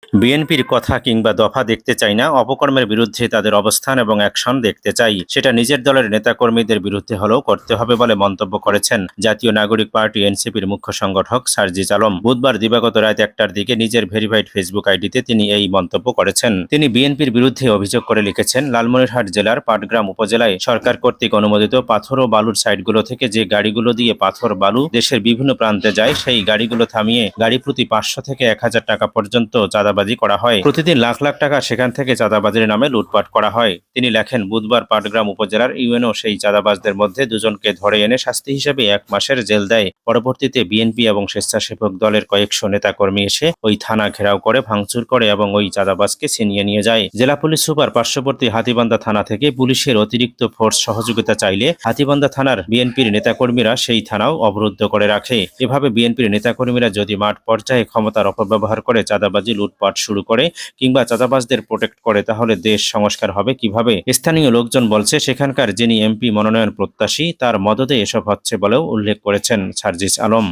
বিএনপির কথা কিংবা দফা দেখতে চাই না, অপকর্মের বিরুদ্ধে তাদের অবস্থান এবং অ্যাকশন দেখতে চাই। সেটা নিজের দলের নেতাকর্মীদের বিরুদ্ধে হলেও করতে হবে বলে মন্তব্য করেছেন জাতীয় নাগরিক পার্টি এনসিপির মুখ্য সংগঠক সার্জিস আলম। বুধবার দিবাগত রাত 1টার দিকে নিজের ভেরিফাইড ফেসবুক আইডিতে তিনি এই মন্তব্য করেছেন। তিনি বিএনপির বিরুদ্ধে অভিযোগ করে লিখেছেন, লালমনিরহাট জেলার পাটগ্রাম উপজেলায় সরকার কর্তৃক অনুমোদিত পাথর ও বালুর সাইটগুলো থেকে যে গাড়িগুলো দিয়ে পাথর বালু দেশের বিভিন্ন প্রান্তে যায়, সেই গাড়িগুলো থামিয়ে গাড়ি প্রতি 500 থেকে 1000 টাকা পর্যন্ত চাঁদাবাজি করা হয়। প্রতিদিন লাখ লাখ টাকা সেখান থেকে চাঁদাবাজির নামে লুটপাট করা হয়। তিনি লেখেন, বুধবার পাটগ্রাম উপজেলার ইউএনও সেই চাঁদাবাজদের মধ্যে দুজনকে ধরে এনে শাস্তি হিসেবে 1 মাসের জেল দেয়। পরবর্তীতে বিএনপি এবং স্বেচ্ছাসেবক দলের কয়েকশো নেতাকর্মী এসে ওই থানা ঘেরাও করে ভাঙচুর করে এবং ওই চাঁদাবাজকে ছিনিয়ে নিয়ে যায়। জেলা পুলিশ সুপার পার্শ্ববর্তী হাতীবান্ধা থানা থেকে পুলিশের অতিরিক্ত ফোর্স সহযোগিতা চাইলে হাতীবান্ধা থানার বিএনপির নেতাকর্মীরা সেই থানাও অবরুদ্ধ করে রাখে। এভাবে বিএনপির নেতাকর্মীরা যদি মাঠ পর্যায়ে ক্ষমতার অপব্যবহার করে চাঁদাবাজি লুটপাট শুরু করে কিংবা চাঁদাবাজদের প্রোটেক্ট করে, তাহলে দেশ সংস্কার হবে কিভাবে? স্থানীয় লোকজন বলছে, সেখানকার যিনি এমপি মনোনয়ন প্রত্যাশী তার মদদে এসব হচ্ছে বলেও উল্লেখ করেছেন সার্জিস আলম।